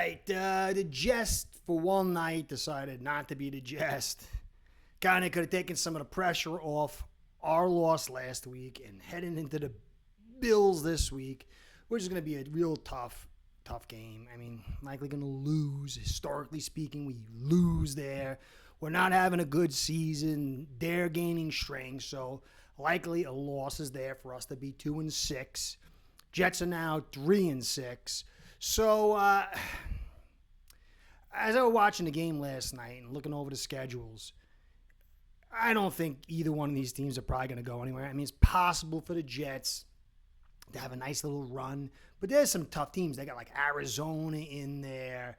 right, the jest for one night decided not to be the jest. Kind of could have taken some of the pressure off our loss last week and heading into the Bills this week, which is going to be a real tough game. I mean, likely going to lose. Historically speaking, we lose there. We're not having a good season. They're gaining strength, so likely a loss is there for us to be 2-6. Jets are now 3-6. So, as I was watching the game last night and looking over the schedules, I don't think either one of these teams are probably going to go anywhere. I mean, it's possible for the Jets to have a nice little run, but there's some tough teams. They got like Arizona in there.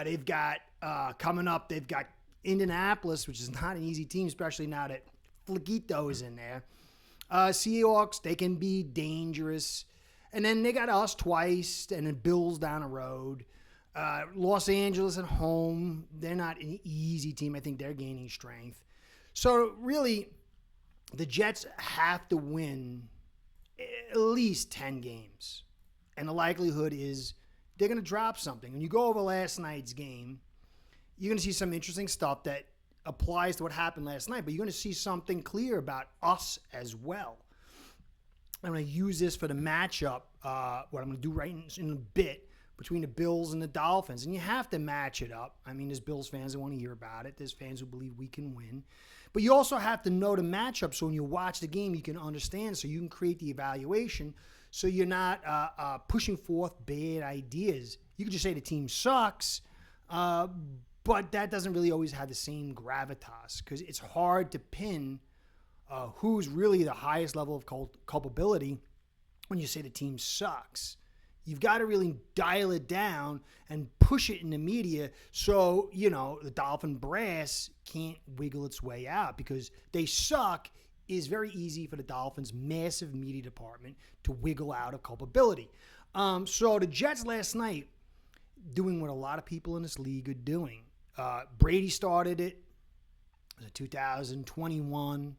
They've got coming up, they've got Indianapolis, which is not an easy team, especially now that Flaquito is in there. Seahawks, they can be dangerous. And then they got us twice, and then Bills down the road. Los Angeles at home, they're not an easy team. I think they're gaining strength. So really, the Jets have to win at least 10 games. And the likelihood is they're going to drop something. When you go over last night's game, you're going to see some interesting stuff that applies to what happened last night, but you're going to see something clear about us as well. I'm going to use this for the matchup, what I'm going to do right in a bit, between the Bills and the Dolphins. And you have to match it up. I mean, there's Bills fans that want to hear about it. There's fans who believe we can win. But you also have to know the matchup so when you watch the game, you can understand, so you can create the evaluation so you're not pushing forth bad ideas. You can just say the team sucks, but that doesn't really always have the same gravitas because it's hard to pin who's really the highest level of culpability when you say the team sucks. You've got to really dial it down and push it in the media so, you know, the Dolphin brass can't wiggle its way out because they suck is very easy for the Dolphins' massive media department to wiggle out of culpability. So the Jets last night doing what a lot of people in this league are doing. Brady started it. It was 2021.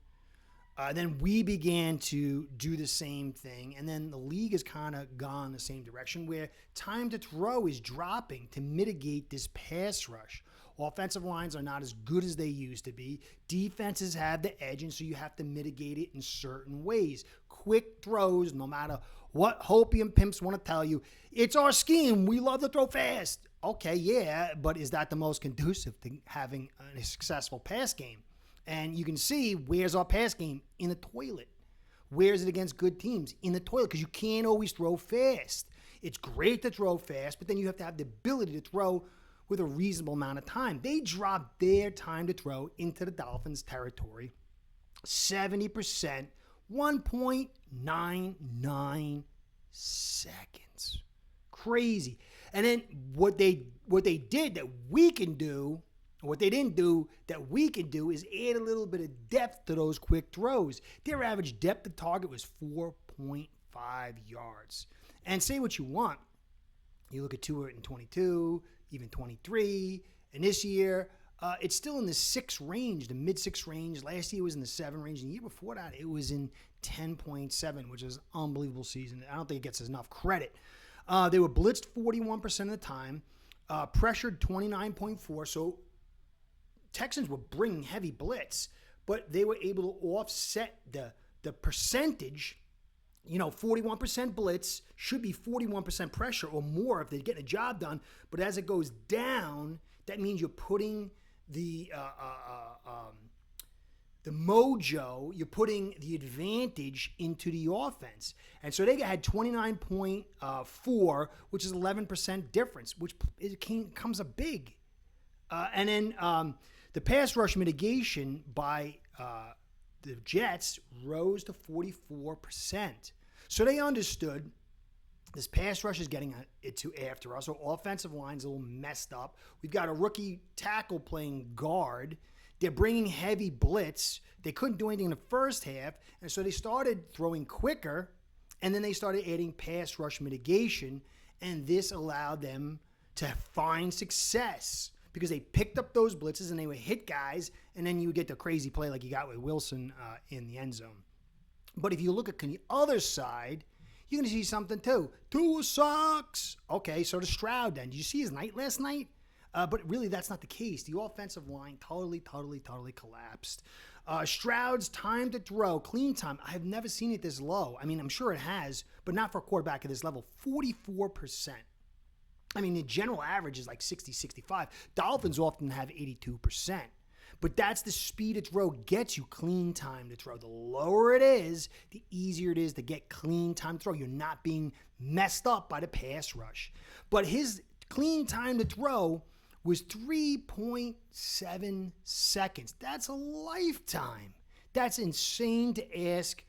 Then we began to do the same thing, and then the league has kind of gone the same direction where time to throw is dropping to mitigate this pass rush. Offensive lines are not as good as they used to be. Defenses have the edge, and so you have to mitigate it in certain ways. Quick throws, no matter what Hopium pimps want to tell you, it's our scheme. We love to throw fast. Okay, yeah, but is that the most conducive to having a successful pass game? And you can see, where's our pass game? In the toilet. Where's it against good teams? In the toilet, because you can't always throw fast. It's great to throw fast, but then you have to have the ability to throw with a reasonable amount of time. They dropped their time to throw into the Dolphins' territory 70%, 1.99 seconds. Crazy. And then what they did that we can do, what they didn't do that we can do, is add a little bit of depth to those quick throws. Their average depth of target was 4.5 yards. And say what you want. You look at 222, even 23, and this year, it's still in the 6 range, the mid-6 range. Last year it was in the 7 range, and the year before that it was in 10.7, which is an unbelievable season. I don't think it gets enough credit. They were blitzed 41% of the time, pressured 29.4, so Texans were bringing heavy blitz, but they were able to offset the percentage. 41% blitz should be 41% pressure or more if they're getting a job done. But as it goes down, that means you're putting the mojo, you're putting the advantage into the offense. And so they had 29.4, which is 11% difference, which comes up big. And then the pass rush mitigation by the Jets rose to 44%. So they understood this pass rush is getting it to after us. So offensive line's a little messed up. We've got a rookie tackle playing guard. They're bringing heavy blitz. They couldn't do anything in the first half, and so they started throwing quicker, and then they started adding pass rush mitigation, and this allowed them to find success because they picked up those blitzes and they would hit guys, and then you would get the crazy play like you got with Wilson in the end zone. But if you look at the other side, you're going to see something too. Tua sucks. Okay, so does Stroud then. Did you see his night last night? But really, that's not the case. The offensive line totally collapsed. Stroud's time to throw, clean time, I have never seen it this low. I mean, I'm sure it has, but not for a quarterback at this level. 44%. I mean, the general average is like 60, 65. Dolphins often have 82%. But that's the speed of throw gets you clean time to throw. The lower it is, the easier it is to get clean time to throw. You're not being messed up by the pass rush. But his clean time to throw was 3.7 seconds. That's a lifetime. That's insane to ask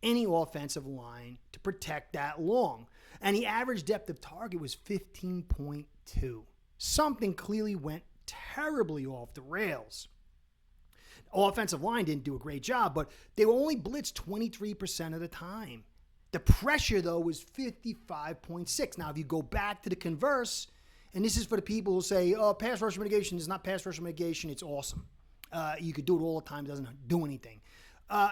any offensive line to protect that long. And the average depth of target was 15.2. Something clearly went terribly off the rails. Offensive line didn't do a great job, but they were only blitzed 23% of the time. The pressure, though, was 55.6. Now, if you go back to the converse, and this is for the people who say, oh, pass rush mitigation is not pass rush mitigation, it's awesome. You could do it all the time, it doesn't do anything.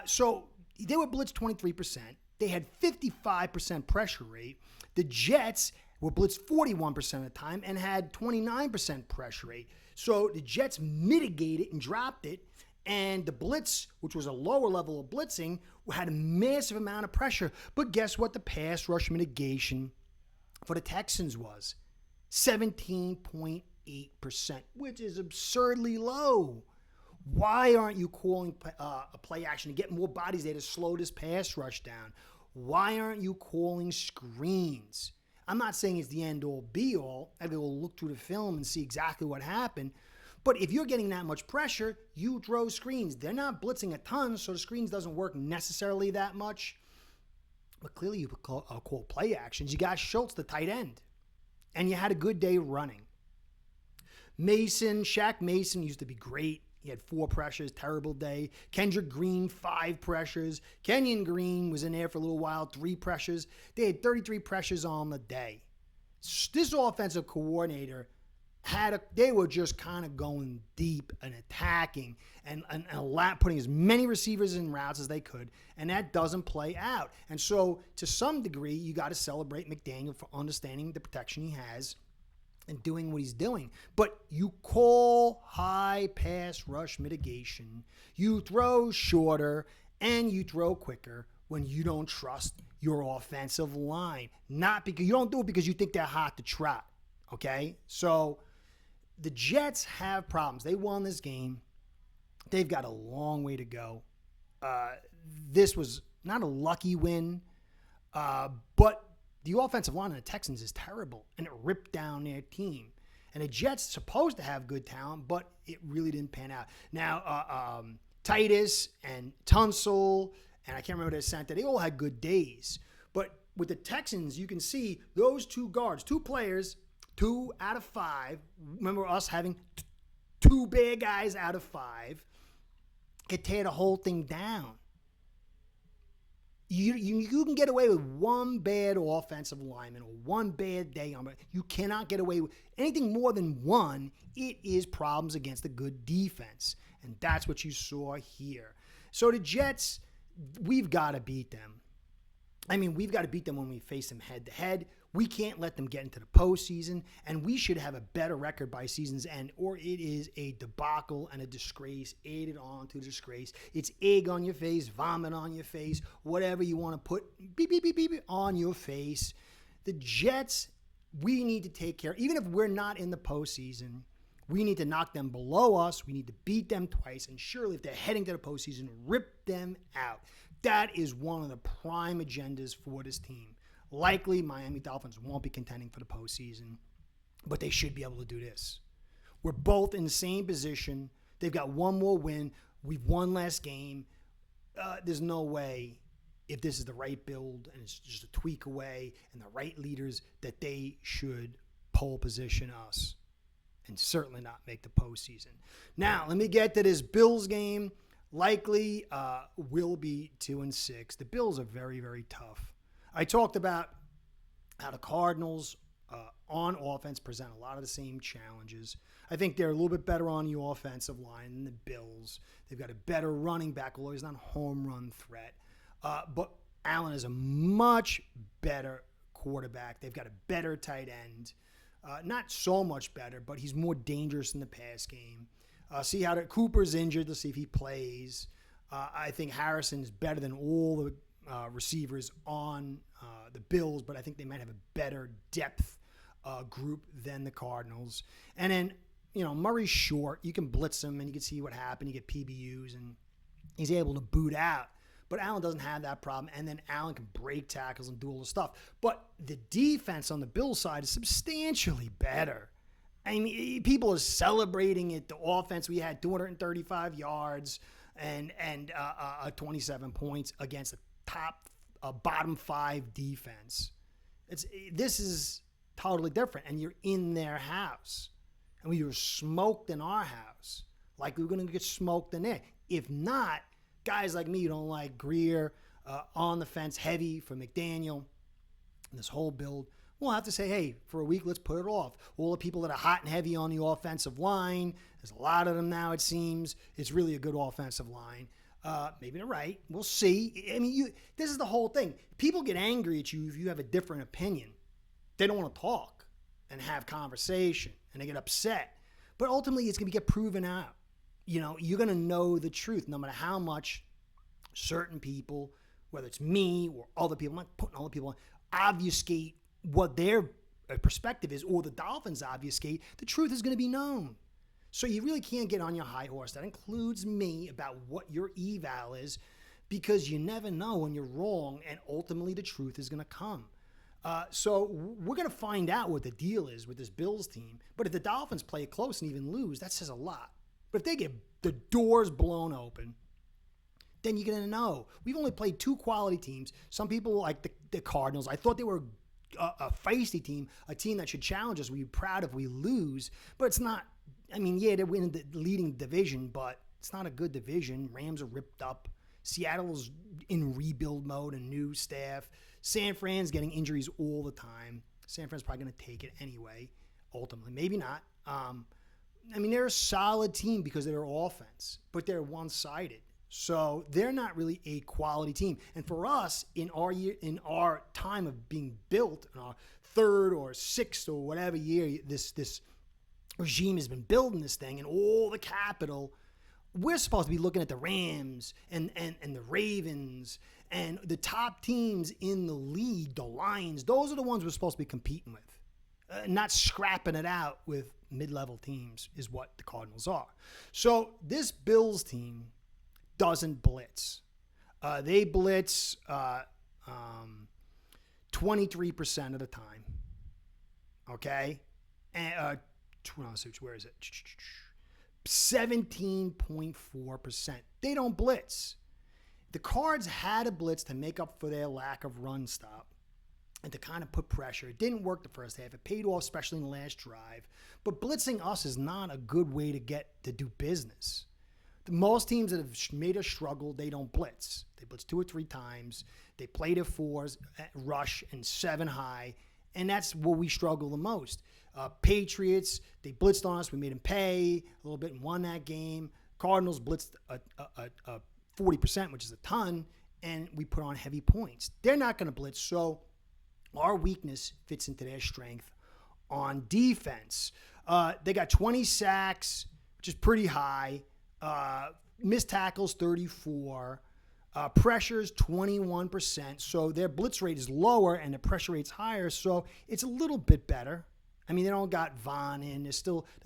So they were blitzed 23%. They had 55% pressure rate. The Jets were blitzed 41% of the time and had 29% pressure rate. So the Jets mitigated and dropped it. And the blitz, which was a lower level of blitzing, had a massive amount of pressure. But guess what the pass rush mitigation for the Texans was? 17.8%, which is absurdly low. Why aren't you calling a play action to get more bodies there to slow this pass rush down? Why aren't you calling screens? I'm not saying it's the end-all, be-all. I will look through the film and see exactly what happened. But if you're getting that much pressure, you throw screens. They're not blitzing a ton, so the screens doesn't work necessarily that much. But clearly you call play actions. You got Schultz, the tight end. And you had a good day running. Shaq Mason used to be great. He had 4 pressures, terrible day. Kendrick Green, 5 pressures. Kenyon Green was in there for a little while, 3 pressures. They had 33 pressures on the day. This offensive coordinator they were just kind of going deep and attacking and putting as many receivers in routes as they could, and that doesn't play out. And so, to some degree, you got to celebrate McDaniel for understanding the protection he has and doing what he's doing. But you call high pass rush mitigation, you throw shorter, and you throw quicker when you don't trust your offensive line. Not because you don't do it because you think they're hot to trot. Okay? So the Jets have problems. They won this game. They've got a long way to go. This was not a lucky win, but the offensive line of the Texans is terrible, and it ripped down their team. And the Jets supposed to have good talent, but it really didn't pan out. Now, Titus and Tunsil, and I can't remember their center, they all had good days. But with the Texans, you can see those 2 guards, 2 players, 2 out of 5. Remember us having 2 bad guys out of 5 could tear the whole thing down. You can get away with 1 bad offensive lineman or 1 bad day on, but you cannot get away with anything more than 1. It is problems against a good defense, and that's what you saw here. So the Jets, we've got to beat them. I mean, we've got to beat them when we face them head to head. We can't let them get into the postseason, and we should have a better record by season's end, or it is a debacle and a disgrace, aided on to disgrace. It's egg on your face, vomit on your face, whatever you want to put beep, beep, beep, beep, on your face. The Jets, we need to take care. Even if we're not in the postseason, we need to knock them below us. We need to beat them twice, and surely if they're heading to the postseason, rip them out. That is one of the prime agendas for this team. Likely, Miami Dolphins won't be contending for the postseason, but they should be able to do this. We're both in the same position. They've got 1 more win. We've won last game. There's no way, if this is the right build and it's just a tweak away and the right leaders, that they should pole position us and certainly not make the postseason. Now, let me get to this Bills game. Likely will be 2-6. The Bills are very, very tough. I talked about how the Cardinals on offense present a lot of the same challenges. I think they're a little bit better on the offensive line than the Bills. They've got a better running back, although he's not a home run threat. But Allen is a much better quarterback. They've got a better tight end. Not so much better, but he's more dangerous in the pass game. See how Cooper's injured. Let's see if he plays. I think Harrison's better than all the receivers on the Bills, but I think they might have a better depth group than the Cardinals. And then, Murray's short. You can blitz him, and you can see what happened. You get PBUs, and he's able to boot out. But Allen doesn't have that problem, and then Allen can break tackles and do all the stuff. But the defense on the Bills side is substantially better. I mean, people are celebrating it. The offense, we had 235 yards and 27 points against a bottom 5 defense. This is totally different, and you're in their house. And we were smoked in our house like we were going to get smoked in there. If not, guys like me who don't like Greer, on the fence heavy for McDaniel, this whole build, we'll have to say, hey, for a week, let's put it off. All the people that are hot and heavy on the offensive line, there's a lot of them now, it seems. It's really a good offensive line. Maybe they're right. We'll see. I mean, this is the whole thing. People get angry at you if you have a different opinion. They don't want to talk and have conversation, and they get upset. But ultimately, it's going to get proven out. You're going to know the truth no matter how much certain people, whether it's me or other people, I'm not putting other people on, obfuscate what their perspective is, or the Dolphins obfuscate, the truth is going to be known. So you really can't get on your high horse. That includes me, about what your eval is, because you never know when you're wrong, and ultimately the truth is going to come. So we're going to find out what the deal is with this Bills team. But if the Dolphins play it close and even lose, that says a lot. But if they get the doors blown open, then you're going to know. We've only played 2 quality teams. Some people like the Cardinals. I thought they were a feisty team, a team that should challenge us. We'd be proud if we lose. But it's not. I mean, yeah, they're winning the leading division, but it's not a good division. Rams are ripped up. Seattle's in rebuild mode and new staff. San Fran's getting injuries all the time. San Fran's probably going to take it anyway, ultimately. Maybe not. I mean, they're a solid team because of their offense, but they're one-sided. So they're not really a quality team. And for us, in our time of being built, in our 3rd or 6th or whatever year this regime has been building this thing and all the capital, we're supposed to be looking at the Rams and the Ravens and the top teams in the league, the Lions. Those are the ones we're supposed to be competing with, not scrapping it out with mid-level teams is what the Cardinals are. So this Bills team doesn't blitz. They blitz 23% of the time. Okay? And where is it? 17.4%. They don't blitz. The Cards had a blitz to make up for their lack of run stop and to kind of put pressure. It didn't work the first half. It paid off, especially in the last drive. But blitzing us is not a good way to do business. Most teams that have made us struggle, they don't blitz. They blitz 2 or 3 times. They play to 4s, rush, and 7 high. And that's where we struggle the most. Patriots, they blitzed on us. We made them pay a little bit and won that game. Cardinals blitzed a 40%, which is a ton, and we put on heavy points. They're not going to blitz, so our weakness fits into their strength on defense. They got 20 sacks, which is pretty high. Missed tackles, 34. Pressures, 21%. So their blitz rate is lower and the pressure rate's higher, so it's a little bit better. I mean, they don't got Vaughn in. They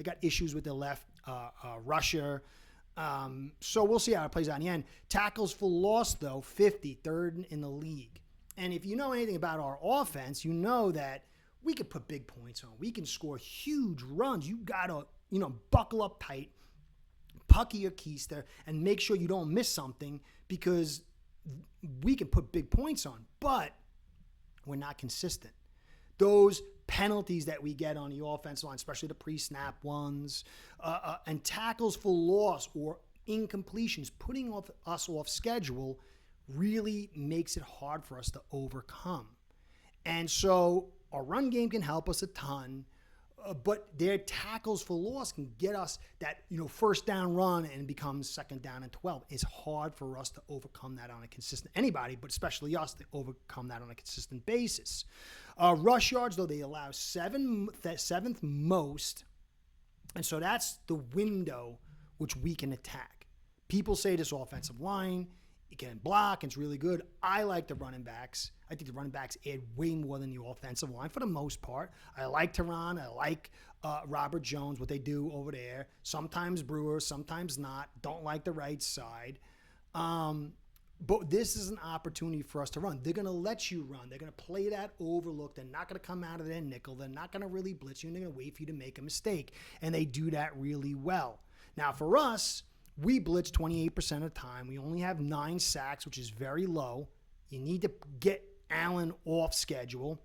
got issues with their left rusher. So we'll see how it plays out in the end. Tackles for loss, though, 50, 3rd in the league. And if you know anything about our offense, you know that we can put big points on. We can score huge runs. You got to, buckle up tight, pucky your keister, and make sure you don't miss something because we can put big points on. But we're not consistent. Those penalties that we get on the offensive line, especially the pre-snap ones, and tackles for loss or incompletions, putting us off schedule, really makes it hard for us to overcome. And so our run game can help us a ton. but their tackles for loss can get us that, first down run and becomes second down and 12. It's hard for us to overcome that on a consistent, anybody, but especially us, to overcome that on a consistent basis. Rush yards, though, they allow seventh most. And so that's the window which we can attack. People say this offensive line, it can block, it's really good. I like the running backs. I think the running backs add way more than the offensive line for the most part. I like Tehran. I like Robert Jones, what they do over there. Sometimes Brewer, sometimes not. Don't like the right side. But this is an opportunity for us to run. They're going to let you run. They're going to play that overlook. They're not going to come out of their nickel. They're not going to really blitz you, and they're going to wait for you to make a mistake. And they do that really well. Now, for us, we blitz 28% of the time. We only have 9 sacks, which is very low. You need to get Allen off schedule.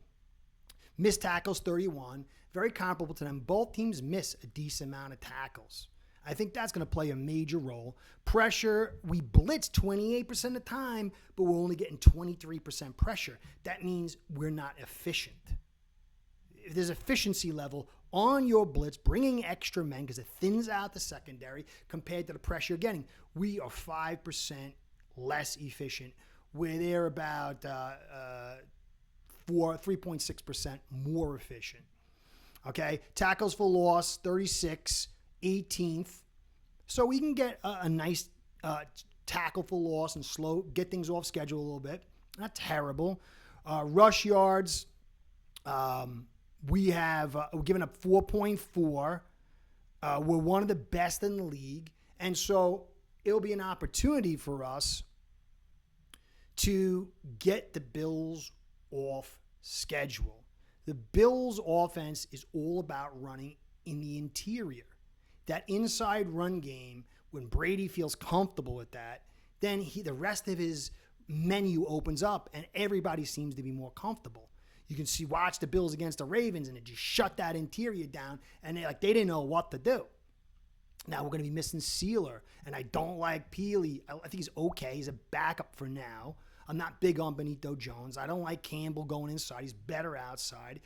Missed tackles, 31. Very comparable to them. Both teams miss a decent amount of tackles. I think that's going to play a major role. Pressure, we blitz 28% of the time, but we're only getting 23% pressure. That means we're not efficient. If there's efficiency level on your blitz, bringing extra men because it thins out the secondary compared to the pressure you're getting, we are 5% less efficient. Where they're about 3.6% more efficient. Okay, tackles for loss, 36, 18th. So we can get a nice tackle for loss and get things off schedule a little bit. Not terrible. Rush yards, we're giving up 4.4. We're one of the best in the league. And so it'll be an opportunity for us to get the Bills off schedule. The Bills' offense is all about running in the interior. That inside run game, when Brady feels comfortable with that, then the rest of his menu opens up and everybody seems to be more comfortable. You can watch the Bills against the Ravens and it just shut that interior down and they didn't know what to do. Now we're going to be missing Sealer, and I don't like Peely. I think he's okay. He's a backup for now. I'm not big on Benito Jones. I don't like Campbell going inside. He's better outside.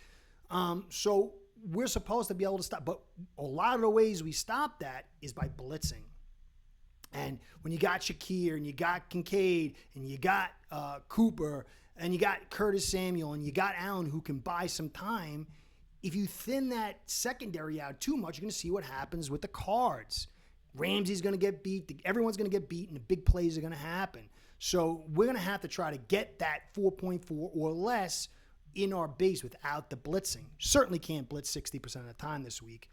So we're supposed to be able to stop. But a lot of the ways we stop that is by blitzing. And when you got Shakir and you got Kincaid and you got Cooper and you got Curtis Samuel and you got Allen who can buy some time, if you thin that secondary out too much, you're going to see what happens with the Cards. Ramsey's going to get beat. Everyone's going to get beat, and the big plays are going to happen. So we're going to have to try to get that 4.4 or less in our base without the blitzing. Certainly can't blitz 60% of the time this week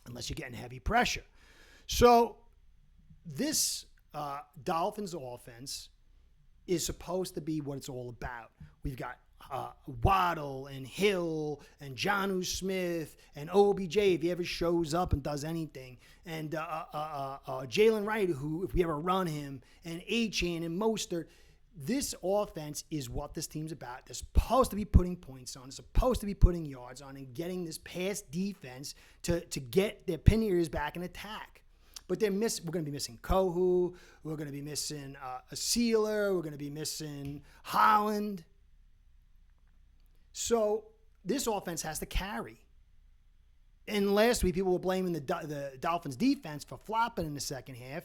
unless you're getting heavy pressure. So this Dolphins offense is supposed to be what it's all about. We've got Waddle and Hill and Jonnu Smith and OBJ if he ever shows up and does anything, and Jalen Wright, who if we ever run him, and Achane and Mostert. This offense is what this team's about. They're supposed to be putting points on. They're supposed to be putting yards on and getting this pass defense to get their pin ears back and attack. But we're going to be missing Kohu. We're going to be missing a Sealer. We're going to be missing Holland. So this offense has to carry. And last week, people were blaming the Dolphins defense for flopping in the second half.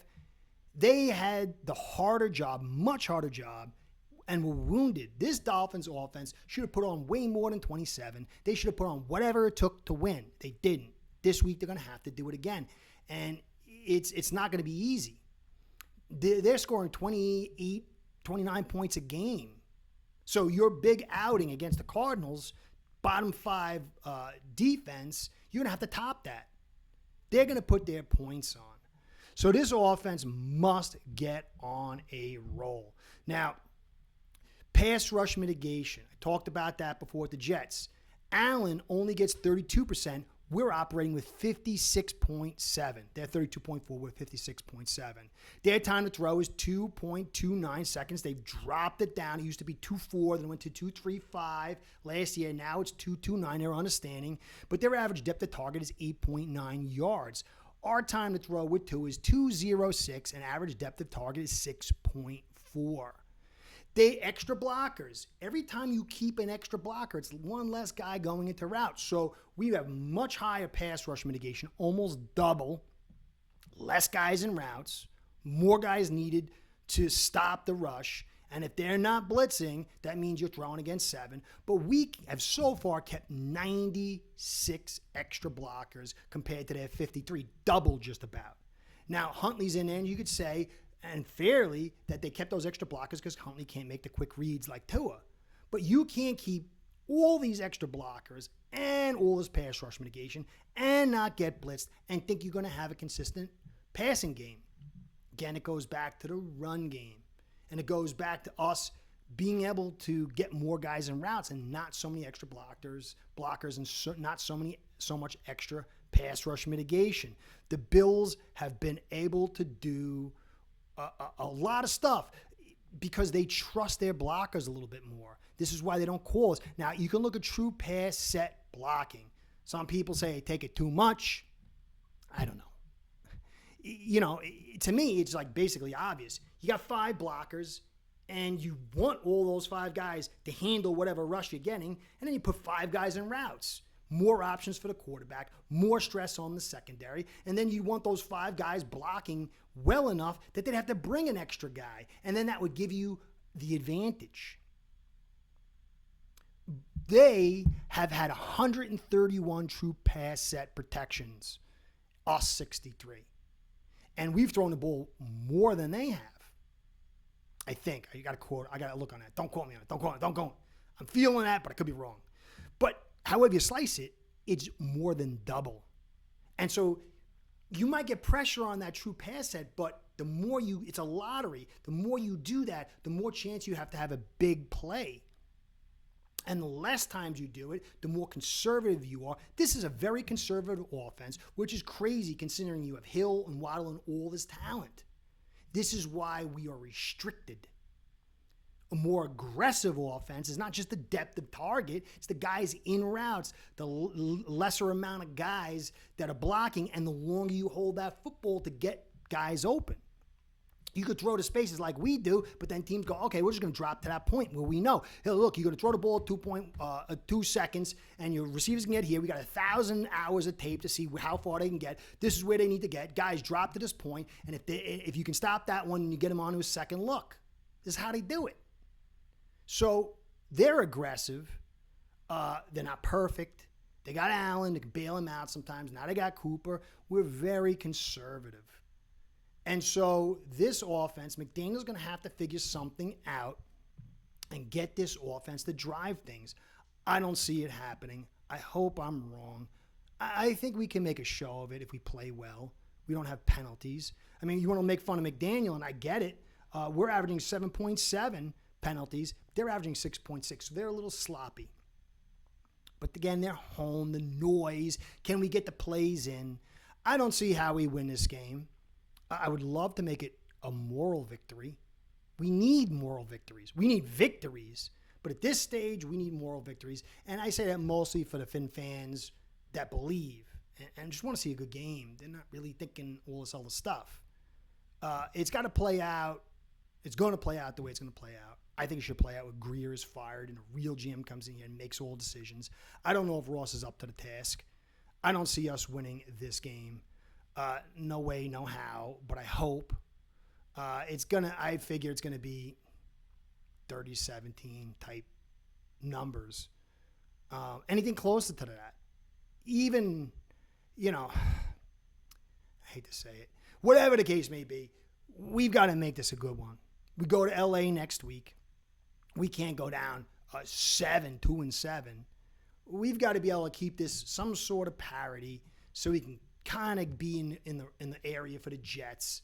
They had the harder job, much harder job, and were wounded. This Dolphins offense should have put on way more than 27. They should have put on whatever it took to win. They didn't. This week, they're going to have to do it again. And it's not going to be easy. They're scoring 28, 29 points a game. So your big outing against the Cardinals, bottom 5 defense, you're going to have to top that. They're going to put their points on. So this offense must get on a roll. Now, pass rush mitigation. I talked about that before with the Jets. Allen only gets 32%. We're operating with 56.7. They're 32.4. We're 56.7. Their time to throw is 2.29 seconds. They've dropped it down. It used to be 2.4, then went to 2.35 last year. Now it's 2.29. They're understanding. But their average depth of target is 8.9 yards. Our time to throw with 2 is 2.06, and average depth of target is 6.4. They extra blockers. Every time you keep an extra blocker, it's one less guy going into routes. So we have much higher pass rush mitigation, almost double. Less guys in routes, more guys needed to stop the rush. And if they're not blitzing, that means you're throwing against 7. But we have so far kept 96 extra blockers compared to their 53, double just about. Now, Huntley's in there, and you could say, and fairly, that they kept those extra blockers because Huntley can't make the quick reads like Tua. But you can't keep all these extra blockers and all this pass rush mitigation and not get blitzed and think you're going to have a consistent passing game. Again, it goes back to the run game. And it goes back to us being able to get more guys in routes and not so many extra blockers and not so much extra pass rush mitigation. The Bills have been able to do a lot of stuff because they trust their blockers a little bit more. This is why they don't call us. Now, you can look at true pass set blocking. Some people say take it too much. I don't know. You know, to me, it's like basically obvious. You got 5 blockers, and you want all those 5 guys to handle whatever rush you're getting, and then you put 5 guys in routes. More options for the quarterback, more stress on the secondary, and then you want those 5 guys blocking well enough that they'd have to bring an extra guy, and then that would give you the advantage. They have had 131 true pass set protections, us 63. And we've thrown the ball more than they have. I think. I got to look on that. Don't quote me on it. Don't quote me. I'm feeling that, but I could be wrong. But however you slice it, it's more than double. And so you might get pressure on that true pass set, but it's a lottery. The more you do that, the more chance you have to have a big play. And the less times you do it, the more conservative you are. This is a very conservative offense, which is crazy considering you have Hill and Waddle and all this talent. This is why we are restricted. A more aggressive offense is not just the depth of target, it's the guys in routes, the lesser amount of guys that are blocking, and the longer you hold that football to get guys open. You could throw to spaces like we do, but then teams go, okay, we're just going to drop to that point where we know, hey, look, you're going to throw the ball 2 seconds, and your receivers can get here. We got 1,000 hours of tape to see how far they can get. This is where they need to get. Guys, drop to this point, and if you can stop that one and you get them onto a second look, this is how they do it. So they're aggressive. They're not perfect. They got Allen. They can bail him out sometimes. Now they got Cooper. We're very conservative. And so this offense, McDaniel's going to have to figure something out and get this offense to drive things. I don't see it happening. I hope I'm wrong. I think we can make a show of it if we play well. We don't have penalties. I mean, you want to make fun of McDaniel, and I get it. We're averaging 7.7 penalties. They're averaging 6.6, so they're a little sloppy. But again, they're home, the noise. Can we get the plays in? I don't see how we win this game. I would love to make it a moral victory. We need moral victories. We need victories. But at this stage, we need moral victories. And I say that mostly for the Phins fans that believe and just want to see a good game. They're not really thinking all this other stuff. It's got to play out. It's going to play out the way it's going to play out. I think it should play out with Greer is fired and a real GM comes in here and makes all decisions. I don't know if Ross is up to the task. I don't see us winning this game. No way, no how, but I hope. I figure it's going to be 30-17 type numbers. Anything closer to that. Even, I hate to say it. Whatever the case may be, we've got to make this a good one. We go to LA next week. We can't go down 2-7. We've got to be able to keep this some sort of parity so we can kind of be in the area for the Jets,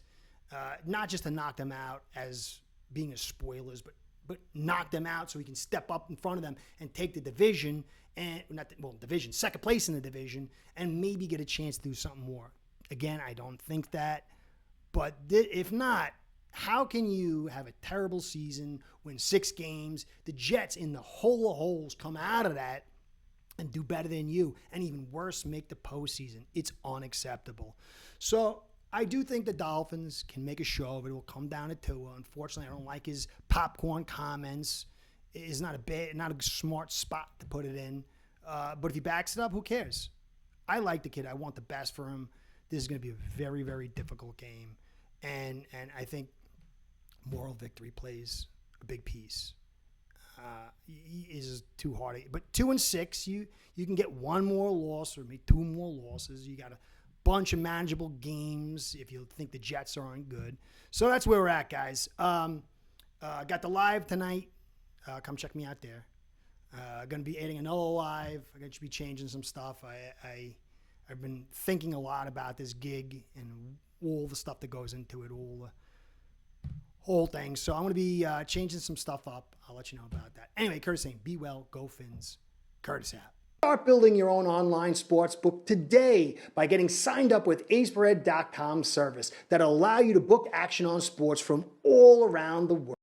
not just to knock them out as being as spoilers, but knock them out so we can step up in front of them and take the division second place in the division, and maybe get a chance to do something more. Again, I don't think that, but if not, how can you have a terrible season, win 6 games, the Jets in the hole of holes come out of that and do better than you, and even worse, make the postseason? It's unacceptable. So I do think the Dolphins can make a show of it. It will come down to Tua. Unfortunately, I don't like his popcorn comments. It's not a smart spot to put it in. But if he backs it up, who cares? I like the kid. I want the best for him. This is going to be a very, very difficult game. And I think moral victory plays a big piece. He is too hard. But 2-6, you can get one more loss or maybe two more losses. You got a bunch of manageable games if you think the Jets aren't good. So that's where we're at, guys. Got the live tonight. Come check me out there. Going to be adding another live. I'm going to be changing some stuff. I've been thinking a lot about this gig and all the stuff that goes into it, all the whole thing. So I'm going to be changing some stuff up. I'll let you know about that. Anyway, Curtis saying, be well, go Phins. Curtis out. Start building your own online sports book today by getting signed up with aceperhead.com service that'll allow you to book action on sports from all around the world.